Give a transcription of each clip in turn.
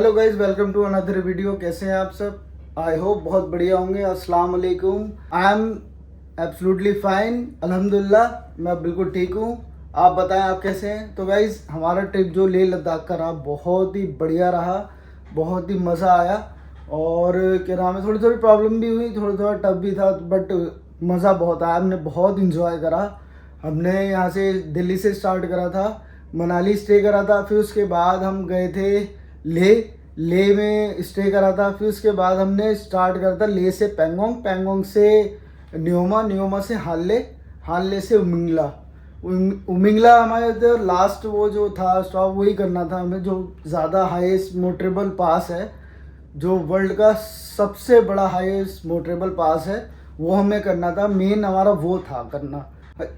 Hello guys, welcome to another video. कैसे हैं आप सब? आई होप बहुत बढ़िया होंगे। अस्सलाम वालेकुम। आई एम एब्सोल्युटली फाइन, अल्हम्दुलिल्लाह। मैं बिल्कुल ठीक हूँ। आप बताएं, आप कैसे हैं? तो गाइज, हमारा ट्रिप जो लेह लद्दाख का रहा बहुत ही बढ़िया रहा, बहुत ही मज़ा आया। और क्या नाम है, थोड़ी थोड़ी प्रॉब्लम भी हुई, थोड़ा थोड़ा टफ भी था, बट मज़ा बहुत आया। हमने बहुत इंजॉय करा। हमने यहाँ से दिल्ली से स्टार्ट करा था, मनाली स्टे करा था, फिर उसके बाद हम गए थे लेह में स्टे करा था। फिर उसके बाद हमने स्टार्ट करा था लेह से पेंगोंग, पेंगोंग से न्योमा, न्योमा से हानले, हानले से उमिंगला। उमिंगला हमारे तो लास्ट वो जो था स्टॉप, वही करना था हमें। जो ज़्यादा हाईएस्ट मोटरेबल पास है, जो वर्ल्ड का सबसे बड़ा हाईएस्ट मोटरेबल पास है, वो हमें करना था। मेन हमारा वो था करना।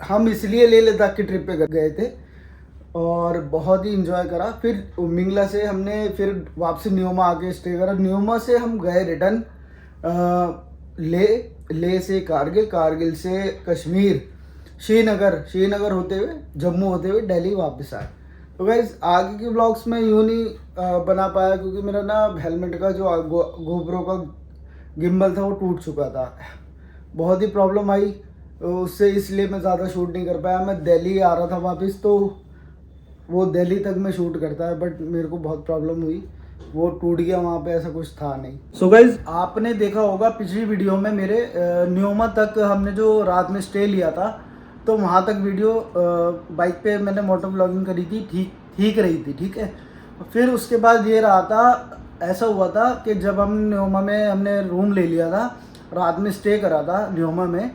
हम इसलिए लेह लद्दाख की ट्रिप पे गए थे और बहुत ही इंजॉय करा। फिर मिंगला से हमने फिर वापसी न्योमा आके स्टे करा। न्योमा से हम गए रिटर्न ले से कारगिल, कारगिल से कश्मीर, श्रीनगर, श्रीनगर होते हुए जम्मू होते हुए दिल्ली वापस आए। तो गाइस, आगे के ब्लॉग्स में यूँ नहीं बना पाया क्योंकि मेरा ना हेलमेट का जो गोप्रो का गिम्बल था वो टूट चुका था। बहुत ही प्रॉब्लम आई उससे, इसलिए मैं ज़्यादा शूट नहीं कर पाया। मैं दिल्ली आ रहा था वापस, तो वो दिल्ली तक में शूट करता है, बट मेरे को बहुत प्रॉब्लम हुई, वो टूट गया। वहाँ पे ऐसा कुछ था नहीं। सो गाइज, आपने देखा होगा पिछली वीडियो में मेरे न्योमा तक हमने जो रात में स्टे लिया था, तो वहाँ तक वीडियो बाइक पे मैंने मोटर ब्लॉगिंग करी थी, ठीक रही थी, ठीक है। फिर उसके बाद ये रहा था, ऐसा हुआ था कि जब हम न्योमा में हमने रूम ले लिया था, रात में स्टे करा था न्योमा में,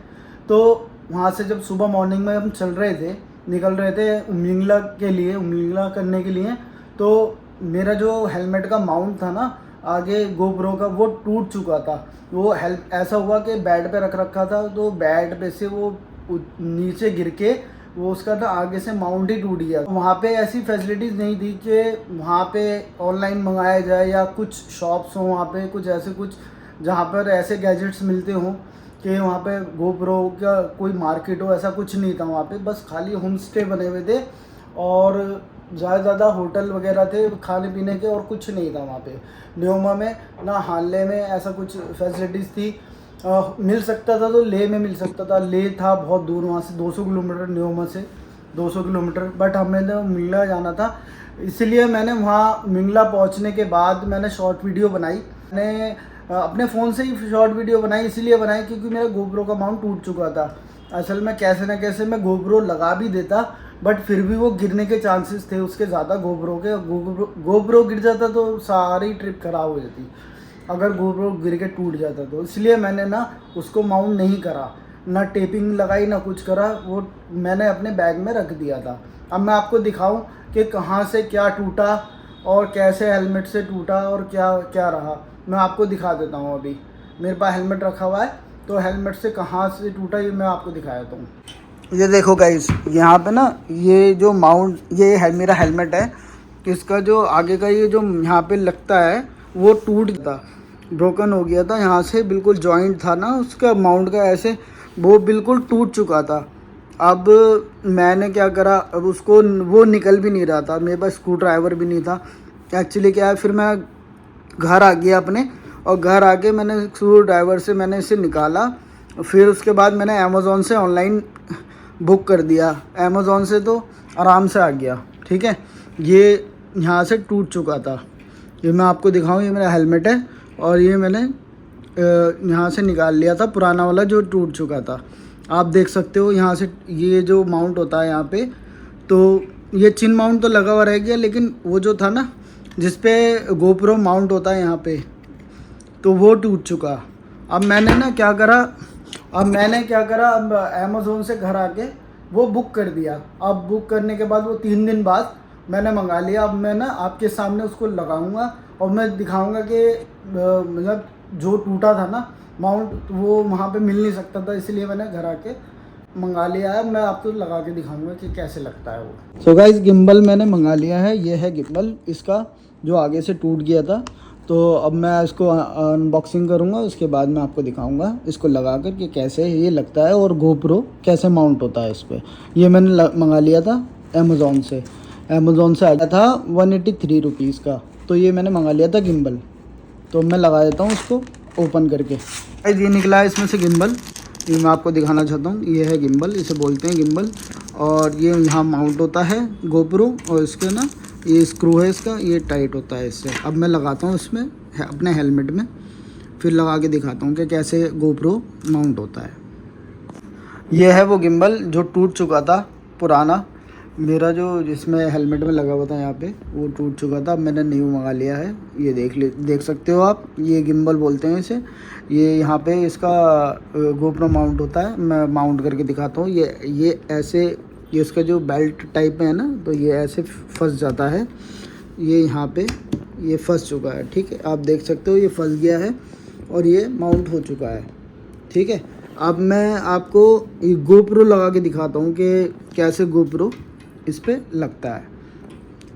तो वहाँ से जब सुबह मॉर्निंग में हम निकल रहे थे उमिंगला के लिए, उमिंगला करने के लिए, तो मेरा जो हेलमेट का माउंट था ना आगे गोप्रो का, वो टूट चुका था। वो ऐसा हुआ कि बेड पे रख रखा था, तो बेड पे से वो नीचे गिर के वो उसका ना आगे से माउंट ही टूट गया। वहाँ पे ऐसी फैसिलिटीज़ नहीं थी कि वहाँ पे ऑनलाइन मंगाया जाए या कुछ शॉप्स हों वहाँ पे, कुछ ऐसे कुछ जहाँ पर ऐसे गैजेट्स मिलते हों कि वहाँ पे गोप्रो का कोई मार्केट हो, ऐसा कुछ नहीं था वहाँ पे। बस खाली होम स्टे बने हुए थे और ज़्यादा होटल वगैरह थे खाने पीने के, और कुछ नहीं था वहाँ पे न्योमा में। ना हानले में ऐसा कुछ फैसिलिटीज़ थी। मिल सकता था तो लेह में मिल सकता था। लेह था बहुत दूर, वहाँ से 200 किलोमीटर, न्योमा से 200 किलोमीटर, बट हमें तो मिंगला जाना था। इसलिए मैंने वहाँ मिंगला पहुँचने के बाद मैंने शॉर्ट वीडियो बनाई। मैंने अपने फ़ोन से ही शॉर्ट वीडियो बनाई, इसीलिए बनाई क्योंकि मेरा गोप्रो का माउंट टूट चुका था। असल में कैसे ना कैसे मैं गोप्रो लगा भी देता, बट फिर भी वो गिरने के चांसेस थे उसके ज़्यादा। गोप्रो गिर जाता तो सारी ट्रिप खराब हो जाती, अगर गोप्रो गिर के टूट जाता तो। इसलिए मैंने ना उसको माउंट नहीं करा, ना टेपिंग लगाई, ना कुछ करा। वो मैंने अपने बैग में रख दिया था। अब मैं आपको दिखाऊं कि कहाँ से क्या टूटा और कैसे हेलमेट से टूटा और क्या क्या रहा, मैं आपको दिखा देता हूँ। अभी मेरे पास हेलमेट रखा हुआ है, तो हेलमेट से कहाँ से टूटा ये मैं आपको दिखा देता हूँ। ये देखो गाइस, यहाँ पे ना ये जो माउंट, ये है मेरा हेलमेट है, इसका जो आगे का ये जो यहाँ पे लगता है वो टूट था, ब्रोकन हो गया था। यहाँ से बिल्कुल जॉइंट था ना उसका माउंट का, ऐसे वो बिल्कुल टूट चुका था। अब मैंने क्या करा, अब उसको वो निकल भी नहीं रहा था, मेरे पास स्क्रू ड्राइवर भी नहीं था। एक्चुअली क्या है, फिर मैं घर आ गया अपने, और घर आके मैंने स्क्रू ड्राइवर से मैंने इसे निकाला। फिर उसके बाद मैंने अमेज़ॉन से ऑनलाइन बुक कर दिया। अमेज़ॉन से तो आराम से आ गया, ठीक है। ये यहाँ से टूट चुका था, ये मैं आपको दिखाऊं। ये मेरा हेलमेट है और ये मैंने यहाँ से निकाल लिया था, पुराना वाला जो टूट चुका था। आप देख सकते हो यहाँ से ये जो माउंट होता है यहाँ पे, तो ये चिन माउंट तो लगा हुआ रह गया, लेकिन वो जो था ना जिस पे गोप्रो माउंट होता है यहाँ पे, तो वो टूट चुका। अब मैंने क्या करा, अब अमेज़ोन से घर आके वो बुक कर दिया। अब बुक करने के बाद वो 3 दिन बाद मैंने मंगा लिया। अब मैं ना आपके सामने उसको लगाऊंगा और मैं दिखाऊंगा कि मतलब जो टूटा था ना माउंट, वो वहाँ पे मिल नहीं सकता था, इसलिए मैंने घर आके मंगा लिया है। मैं आपको लगा के दिखाऊंगा कि कैसे लगता है वो। सो गाइस, गिम्बल मैंने मंगा लिया है। ये है गिम्बल इसका, जो आगे से टूट गया था। तो अब मैं इसको अनबॉक्सिंग करूँगा, उसके बाद मैं आपको दिखाऊंगा इसको लगा कर कि कैसे ये लगता है और गोप्रो कैसे माउंट होता है इस पर। ये मैंने मंगा लिया था अमेज़ॉन से। अमेज़ॉन से आया था 183 रुपीज़ का, तो ये मैंने मंगा लिया था गिम्बल। तो मैं लगा देता हूँ उसको ओपन करके। गाइस ये निकला है इसमें से गिम्बल, ये मैं आपको दिखाना चाहता हूँ। ये है गिम्बल, इसे बोलते हैं गिम्बल। और ये यहाँ माउंट होता है गोप्रो, और इसके ना ये स्क्रू है इसका, ये टाइट होता है इससे। अब मैं लगाता हूँ इसमें अपने हेलमेट में, फिर लगा के दिखाता हूँ कि कैसे गोप्रो माउंट होता है। ये है वो गिम्बल जो टूट चुका था पुराना मेरा, जो जिसमें हेलमेट में लगा हुआ था यहाँ पे, वो टूट चुका था। अब मैंने न्यू मंगा लिया है। ये देख सकते हो आप, ये गिम्बल बोलते हैं इसे। ये यहाँ पे इसका गोप्रो माउंट होता है। मैं माउंट करके दिखाता हूँ। ये ऐसे, ये इसका जो बेल्ट टाइप में है ना, तो ये ऐसे फंस जाता है। ये यहाँ पे ये फंस चुका है, ठीक है, आप देख सकते हो ये फंस गया है और ये माउंट हो चुका है, ठीक है। अब मैं आपको ये गोप्रो लगा के दिखाता हूँ कि कैसे गोप्रो इस पर लगता है।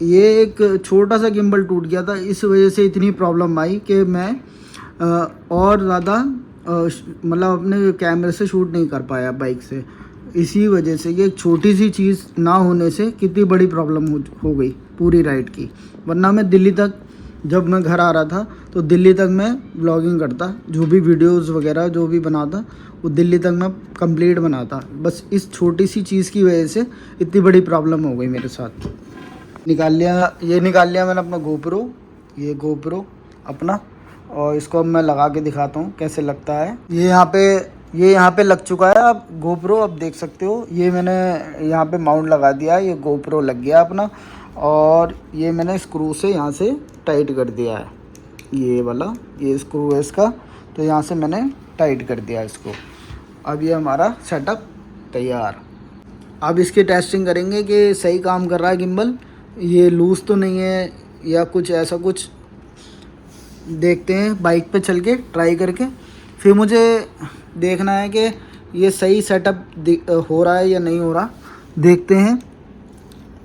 ये एक छोटा सा गिम्बल टूट गया था, इस वजह से इतनी प्रॉब्लम आई कि मैं और ज़्यादा मतलब अपने कैमरे से शूट नहीं कर पाया बाइक से। इसी वजह से ये छोटी सी चीज़ ना होने से कितनी बड़ी प्रॉब्लम हो गई पूरी राइड की। वरना मैं दिल्ली तक, जब मैं घर आ रहा था तो दिल्ली तक मैं व्लॉगिंग करता, जो भी वीडियोस वगैरह जो भी बनाता वो दिल्ली तक मैं कंप्लीट बनाता। बस इस छोटी सी चीज़ की वजह से इतनी बड़ी प्रॉब्लम हो गई मेरे साथ। निकाल लिया मैंने अपना गोप्रो, ये गोप्रो अपना, और इसको अब मैं लगा के दिखाता हूँ कैसे लगता है। ये यहाँ पे लग चुका है अब गोप्रो, अब देख सकते हो। ये मैंने यहाँ पे माउंट लगा दिया है, ये गोप्रो लग गया अपना। और ये मैंने स्क्रू से यहाँ से टाइट कर दिया है, ये वाला ये स्क्रू है इसका, तो यहाँ से मैंने टाइट कर दिया इसको। अब ये हमारा सेटअप तैयार। अब इसकी टेस्टिंग करेंगे कि सही काम कर रहा है गिम्बल, ये लूज़ तो नहीं है या कुछ ऐसा कुछ। देखते हैं बाइक पे चल के ट्राई करके, फिर मुझे देखना है कि ये सही सेटअप हो रहा है या नहीं हो रहा। देखते हैं।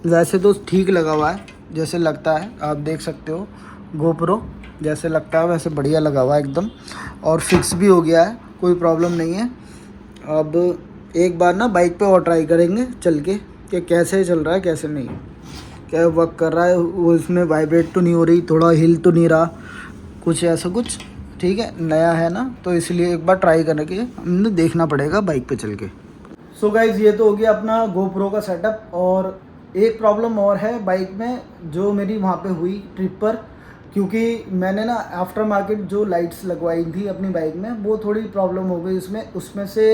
वैसे तो ठीक लगा हुआ है जैसे लगता है, आप देख सकते हो गोप्रो जैसे लगता है वैसे बढ़िया लगा हुआ है एकदम, और फिक्स भी हो गया है, कोई प्रॉब्लम नहीं है। अब एक बार ना बाइक पे और ट्राई करेंगे चल के कि कैसे चल रहा है कैसे नहीं, क्या वर्क कर रहा है, वो इसमें वाइब्रेट तो नहीं हो रही, थोड़ा हिल तो नहीं रहा, कुछ ऐसा कुछ, ठीक है। नया है ना, तो इसलिए एक बार ट्राई करके हमने देखना पड़ेगा बाइक पे चल के। सो गाइज़ ये तो हो गया अपना गोप्रो का सेटअप। और एक प्रॉब्लम और है बाइक में जो मेरी वहाँ पे हुई ट्रिप पर, क्योंकि मैंने ना आफ्टर मार्केट जो लाइट्स लगवाई थी अपनी बाइक में, वो थोड़ी प्रॉब्लम हो गई उसमें से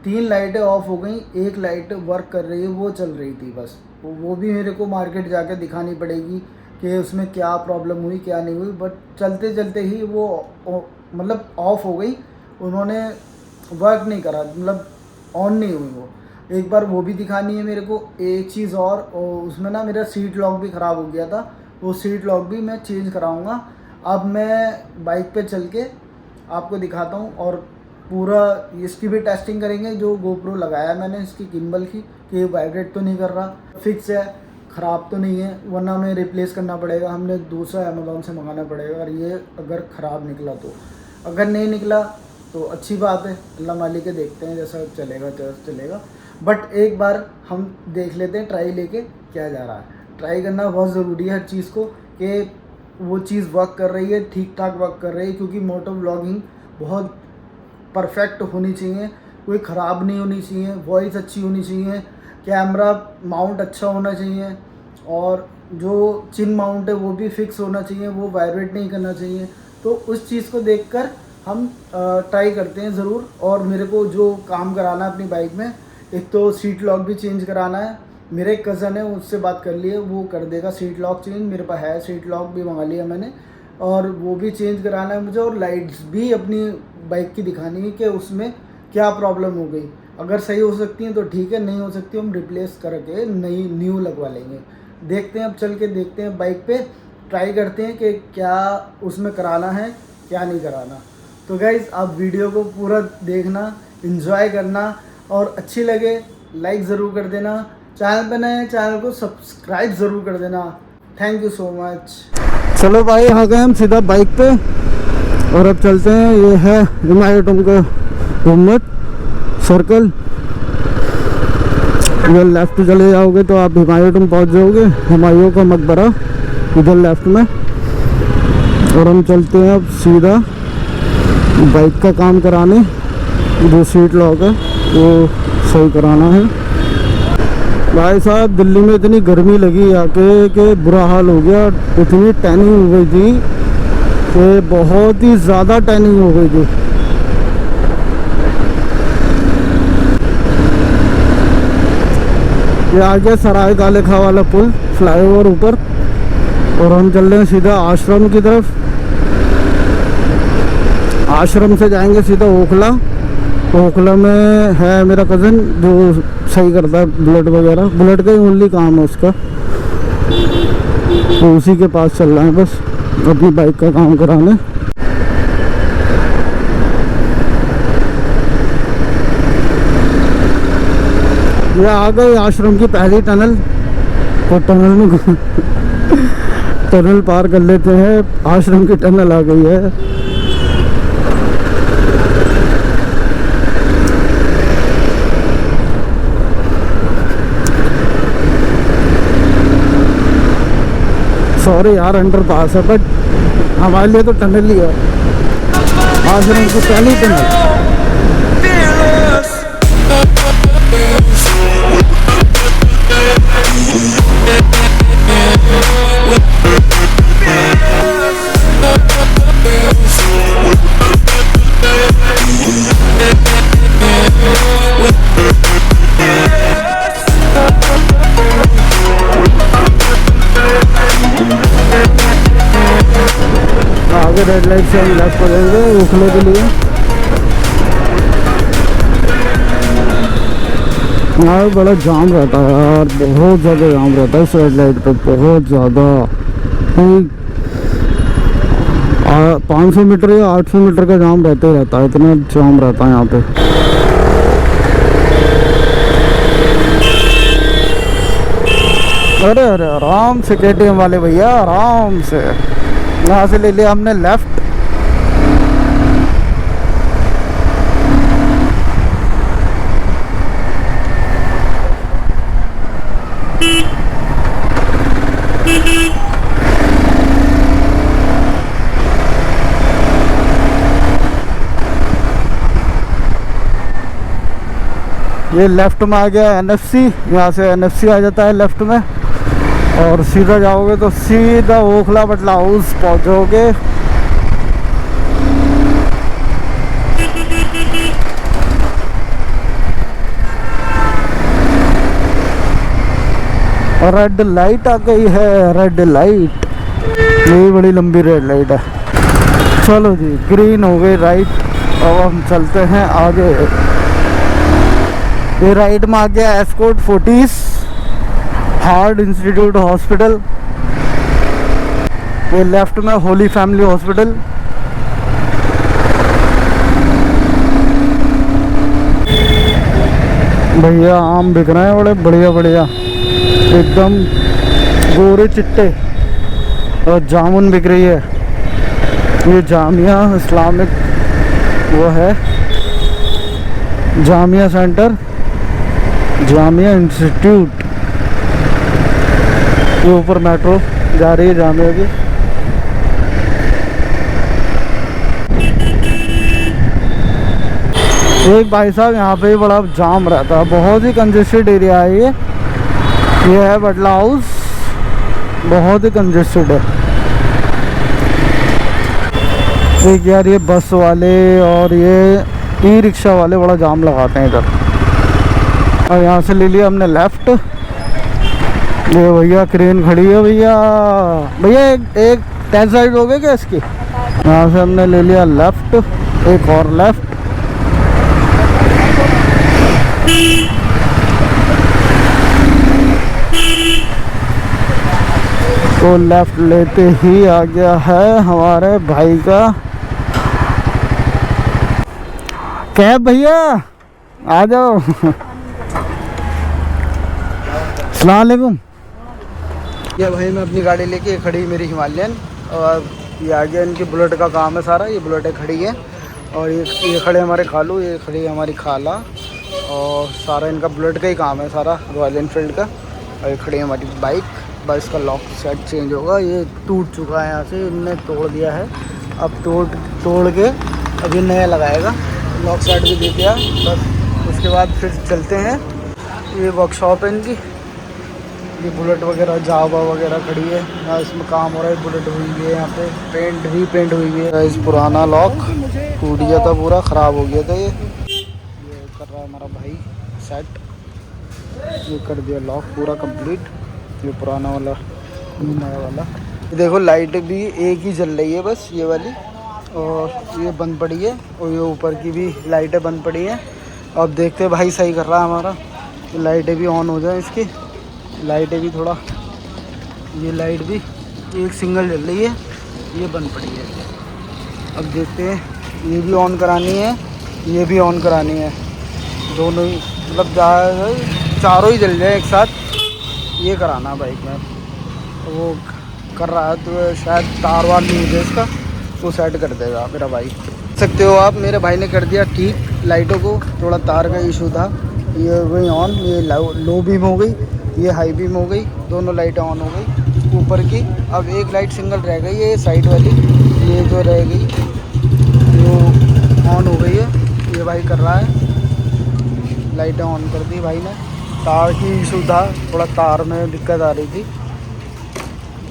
3 लाइटें ऑफ हो गई, एक लाइट वर्क कर रही है, वो चल रही थी बस। वो भी मेरे को मार्केट जाकर दिखानी पड़ेगी कि उसमें क्या प्रॉब्लम हुई क्या नहीं हुई। बट चलते चलते ही वो मतलब ऑफ हो गई, उन्होंने वर्क नहीं करा, मतलब ऑन नहीं हुई वो। एक बार वो भी दिखानी है मेरे को। एक चीज़ और उसमें ना मेरा सीट लॉक भी ख़राब हो गया था, वो सीट लॉक भी मैं चेंज कराऊंगा। अब मैं बाइक पे चल के आपको दिखाता हूँ और पूरा इसकी भी टेस्टिंग करेंगे जो गोप्रो लगाया मैंने इसकी गिम्बल की, कि ये वाइब्रेट तो नहीं कर रहा, फिक्स है, ख़राब तो नहीं है, वरना हमें रिप्लेस करना पड़ेगा, हमने दूसरा अमेज़ॉन से मंगाना पड़ेगा। और ये अगर ख़राब निकला तो, अगर नहीं निकला तो अच्छी बात है, अल्लाह मालिक के, देखते हैं जैसा चलेगा चलेगा। बट एक बार हम देख लेते हैं ट्राई लेके क्या जा रहा है। ट्राई करना बहुत ज़रूरी है हर चीज़ को, कि वो चीज़ वर्क कर रही है, ठीक ठाक वर्क कर रही है, क्योंकि मोटो व्लॉगिंग बहुत परफेक्ट होनी चाहिए, कोई ख़राब नहीं होनी चाहिए, वॉइस अच्छी होनी चाहिए, कैमरा माउंट अच्छा होना चाहिए, और जो चिन माउंट है वो भी फिक्स होना चाहिए, वो वाइब्रेट नहीं करना चाहिए। तो उस चीज़ को देखकर हम ट्राई करते हैं ज़रूर। और मेरे को जो काम कराना है अपनी बाइक में, एक तो सीट लॉक भी चेंज कराना है, मेरे एक कज़न है उससे बात कर लिए, वो कर देगा सीट लॉक चेंज, मेरे पास है सीट लॉक भी मंगा लिया मैंने, और वो भी चेंज कराना है मुझे। और लाइट्स भी अपनी बाइक की दिखानी है कि उसमें क्या प्रॉब्लम हो गई, अगर सही हो सकती हैं तो ठीक है, नहीं हो सकती हम रिप्लेस करके न्यू लगवा लेंगे। देखते हैं, अब चल के देखते हैं बाइक पे, ट्राई करते हैं कि क्या उसमें कराना है क्या नहीं कराना। तो गाइज़ आप वीडियो को पूरा देखना, एंजॉय करना, और अच्छी लगे लाइक ज़रूर कर देना, चैनल पे नए चैनल को सब्सक्राइब ज़रूर कर देना। Thank you so much. चलो भाई, आ गए हम सीधा बाइक पे और अब चलते हैं। ये है हुमायूं का घूमत सर्कल, ये लेफ्ट चले जाओगे तो आप हुमायूं पहुंच जाओगे, हुमायूं का मकबरा। इधर लेफ्ट में। और हम चलते हैं अब सीधा बाइक का काम कराने, जो सीट लॉक है वो सही कराना है। भाई साहब दिल्ली में इतनी गर्मी लगी आके कि बुरा हाल हो गया। इतनी टैनिंग हो गई थी कि बहुत ही ज़्यादा टैनिंग हो गई थी। ये आ गया सराय काले खां वाला पुल, फ्लाईओवर ऊपर। और हम चल रहे हैं सीधा आश्रम की तरफ। आश्रम से जाएंगे सीधा ओखला। ओखला में है मेरा कज़न जो सही करता है बुलेट वगैरह, बुलेट का ही ओनली काम है उसका, तो उसी के पास चल रहे हैं बस अपनी बाइक का काम कराने। ये आ गए आश्रम की पहली टनल। तो टनल में टनल पार कर लेते हैं, आश्रम की टनल आ गई है। सॉरी यार अंडर पास है, बट हमारे लिए तो टनल ही है, आश्रम की पहली टनल। आगे रेड लाइट से हम लेफ्ट हो जाएंगे रुकने के लिए। यहाँ बड़ा जाम रहता है यार, बहुत ज़्यादा जाम रहता है इस रेड लाइट पे, बहुत ज़्यादा। 500 मीटर या 800 मीटर का जाम रहता ही रहता है, इतना जाम रहता है यहाँ पे। अरे अरे आराम से KTM वाले भैया, आराम से। यहाँ से ले लिया हमने लेफ्ट। ये लेफ्ट में आ गया NFC, यहाँ से NFC आ जाता है लेफ्ट में। और सीधा जाओगे तो सीधा ओखला बटला हाउस पहुँचोगे। रेड लाइट आ गई है, रेड लाइट, ये बड़ी लंबी रेड लाइट है। चलो जी ग्रीन हो गई राइट, अब हम चलते हैं आगे। ये राइट में आ गया escort Fortis, heart institute hospital. ये लेफ्ट में होली फैमिली हॉस्पिटल। भैया आम बिक रहे हैं बड़े बढ़िया बढ़िया, एकदम गोरे चिट्टे। और जामुन बिक रही है। ये जामिया इस्लामिक वो है, जामिया सेंटर, जामिया इंस्टीट्यूट। ये ऊपर मेट्रो जा रही है जामिया की। एक भाई साहब यहाँ पे भी बड़ा जाम रहता है, बहुत ही कंजेस्टेड एरिया है ये है बटला हाउस, बहुत ही कंजेस्टेड है। एक यार ये बस वाले और ये ई-रिक्शा वाले बड़ा जाम लगाते हैं इधर। और यहाँ से ले लिया हमने लेफ्ट। ये भैया क्रेन खड़ी है भैया, भैया एक टेस्ट राइड हो गई क्या इसकी? यहाँ से हमने ले लिया लेफ्ट, एक और लेफ्ट। तो लेफ्ट लेते ही आ गया है हमारे भाई का कैब। भैया आ जाओ। अस्सलाम वालेकुम। ये भाई मैं अपनी गाड़ी लेके खड़ी मेरी हिमालयन, और ये आगे इनकी बुलेट का काम है सारा। ये बुलेटें खड़ी है और ये खड़े हमारे खालू, ये खड़ी है हमारी खाला, और सारा इनका बुलेट का ही काम है सारा, रॉयल एनफील्ड का। और ये खड़ी है हमारी बाइक। बस इसका लॉक सेट चेंज होगा। ये टूट चुका है यहाँ से, इनने तोड़ दिया है। अब तोड़ के अभी नया लगाएगा। लॉक सेट भी दे दिया। बस उसके बाद फिर चलते हैं। ये वर्कशॉप है इनकी। ये बुलेट वगैरह जावा वगैरह खड़ी है यहाँ, इसमें काम हो रहा है। बुलेट हुई है यहाँ पे, पेंट हुई है। इस पुराना लॉक टूट गया था, पूरा ख़राब हो गया था। ये कर रहा है हमारा भाई सेट। ये कर दिया लॉक पूरा कंप्लीट। ये पुराना वाला, नया वाला। ये देखो लाइट भी एक ही जल रही है बस, ये वाली, और ये बंद पड़ी है। और ये ऊपर की भी लाइटें बंद पड़ी हैं। अब देखते हैं, भाई सही कर रहा है हमारा। लाइटें भी ऑन हो जाए इसकी। लाइटें भी थोड़ा, ये लाइट भी एक सिंगल जल रही है, ये बंद पड़ी है। अब देखते हैं, ये भी ऑन करानी है, ये भी ऑन करानी है। दोनों ही मतलब चारों ही जल जाए एक साथ, ये कराना बाइक में। वो कर रहा है तो शायद तार वार नहीं है इसका, वो सेट कर देगा मेरा भाई। देख सकते हो आप, मेरे भाई ने कर दिया ठीक लाइटों को। थोड़ा तार का इशू था। ये वही ऑन, ये लो बीम हो गई, ये हाई बीम हो गई। दोनों लाइटें ऑन हो गई ऊपर की। अब एक लाइट सिंगल रह गई है, ये साइड वाली, ये जो रह गई वो ऑन हो गई है। ये भाई कर रहा है, लाइटें ऑन कर दी भाई ने। तार की इशू था, थोड़ा तार में दिक्कत आ रही थी,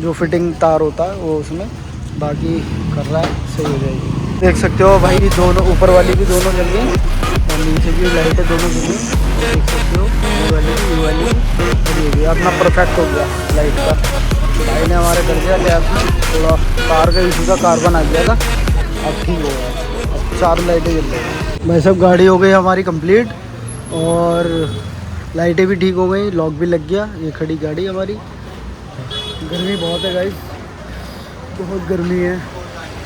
जो फिटिंग तार होता है वो उसमें। बाकी कर रहा है, सही हो जाएगी। देख सकते हो भाई, दोनों ऊपर वाली भी दोनों जल गई और नीचे की लाइटें दोनों जल गई। देख सकते हो, ये वाली भी, ये वाली भी, ये भी अपना परफेक्ट हो गया लाइट का। भाई ने हमारे कर दिया लैब में। थोड़ा तार का इशू था, कार्बन आ गया था, अब ठीक हो गया। अब 4 लाइटें जल रही। भाई सब गाड़ी हो गई हमारी कंप्लीट और लाइटें भी ठीक हो गई, लॉक भी लग गया। ये खड़ी गाड़ी हमारी। गर्मी बहुत है गाइस, बहुत गर्मी है,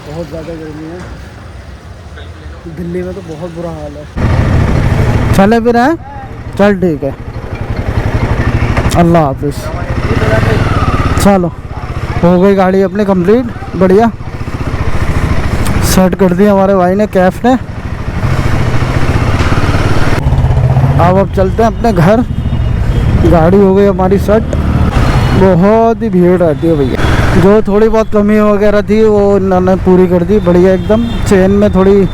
बहुत ज़्यादा गर्मी है। दिल्ली में तो बहुत बुरा हाल है। चले फिर हैं, चल ठीक है, अल्लाह हाफिज़। चलो, हो गई गाड़ी अपनी कंप्लीट, बढ़िया सेट कर दी हमारे भाई ने, कैफ ने। अब चलते हैं अपने घर। गाड़ी हो गई हमारी सेट। बहुत ही भीड़ रहती है भैया। जो थोड़ी बहुत कमी वगैरह थी वो इन्होंने पूरी कर दी, बढ़िया एकदम। चेन में थोड़ी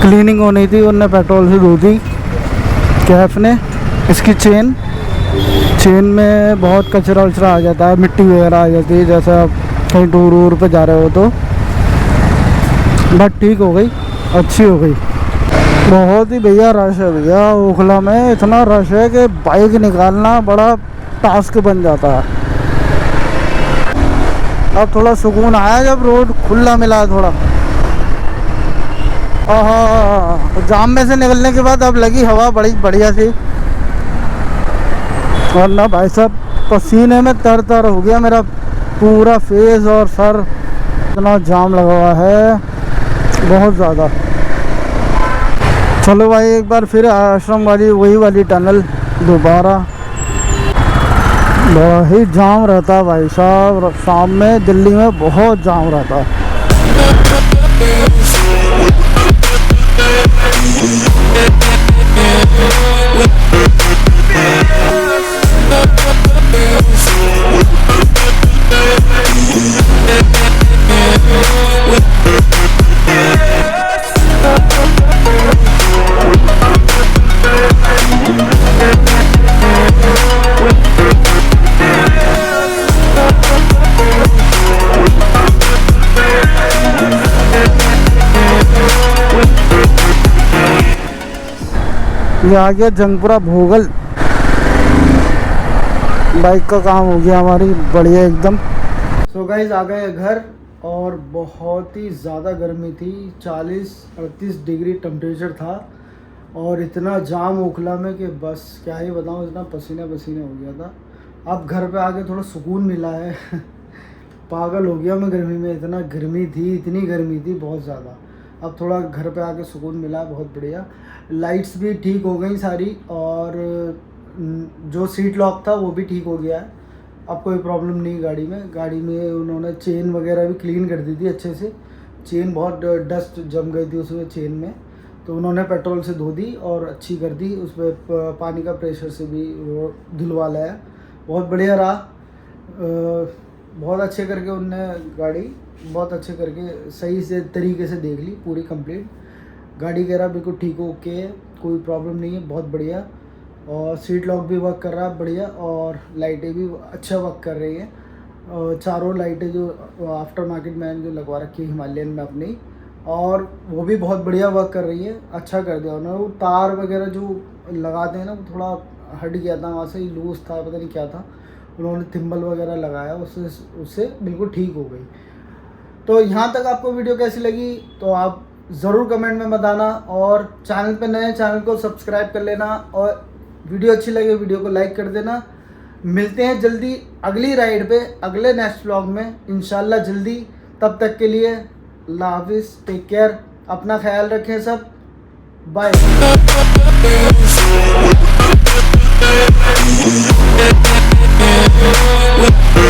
क्लीनिंग होनी थी, उनने पेट्रोल से धो दी कैफ ने। इसकी चेन में बहुत कचरा वचरा आ जाता है, मिट्टी वगैरह आ जाती है, जैसे आप कहीं टूर पे जा रहे हो तो। बट ठीक हो गई, अच्छी हो गई। बहुत ही भैया रश है भैया, ओखला में इतना रश है कि बाइक निकालना बड़ा टास्क बन जाता है। अब थोड़ा सुकून आया जब रोड खुला मिला थोड़ा। जाम में से निकलने के बाद अब लगी हवा बड़ी बढ़िया सी। और ना भाई साहब, पसीने में तर तर हो गया मेरा पूरा फेस और सर। इतना जाम लगा हुआ है, बहुत ज़्यादा। चलो भाई, एक बार फिर आश्रम वाली वही वाली टनल दोबारा। बड़ा ही जाम रहता है भाई साहब, शाम में दिल्ली में बहुत जाम रहता है। ये आ गया जंगपुरा भोगल। बाइक का काम हो गया हमारी बढ़िया एकदम। सो गाइस, आ गए घर और बहुत ही ज़्यादा गर्मी थी। 40-38 डिग्री टेम्परेचर था और इतना जाम ओखला में कि बस क्या ही बताऊँ, इतना पसीना पसीना हो गया था। अब घर पे आके थोड़ा सुकून मिला है। पागल हो गया मैं गर्मी में, इतना गर्मी थी, इतनी गर्मी थी बहुत ज़्यादा। अब थोड़ा घर पे आके सुकून मिला, बहुत बढ़िया। लाइट्स भी ठीक हो गई सारी और जो सीट लॉक था वो भी ठीक हो गया है। अब कोई प्रॉब्लम नहीं गाड़ी में उन्होंने चेन वगैरह भी क्लीन कर दी थी अच्छे से। चेन बहुत डस्ट जम गई थी उसमें चेन में, तो उन्होंने पेट्रोल से धो दी और अच्छी कर दी। उस पर पानी का प्रेशर से भी वो धुलवा लाया, बहुत बढ़िया रहा। बहुत अच्छे करके उनने गाड़ी बहुत अच्छे करके सही से तरीके से देख ली पूरी कंप्लीट। गाड़ी कह रहा बिल्कुल ठीक ओके है, कोई प्रॉब्लम नहीं है, बहुत बढ़िया। और सीट लॉक भी वर्क कर रहा है बढ़िया, और लाइटें भी अच्छा वर्क कर रही हैं। चारों लाइटें जो आफ्टर मार्केट मैंने जो लगवा रखी है हिमालयन में अपनी, और वो भी बहुत बढ़िया वर्क कर रही है। अच्छा कर दिया उन्होंने। वो तार वगैरह जो लगाते हैं ना, वो थोड़ा हट गया था वहाँ से, लूज़ था, पता नहीं क्या था, उन्होंने थिम्बल वगैरह लगाया, उससे बिल्कुल ठीक हो गई। तो यहाँ तक आपको वीडियो कैसी लगी तो आप ज़रूर कमेंट में बताना, और चैनल पे नए चैनल को सब्सक्राइब कर लेना, और वीडियो अच्छी लगे वीडियो को लाइक कर देना। मिलते हैं जल्दी अगली राइड पे, अगले नेक्स्ट व्लॉग में इंशाल्लाह जल्दी। तब तक के लिए अल्लाह हाफिज़, टेक केयर, अपना ख्याल रखें सब, bye. We'll be right back.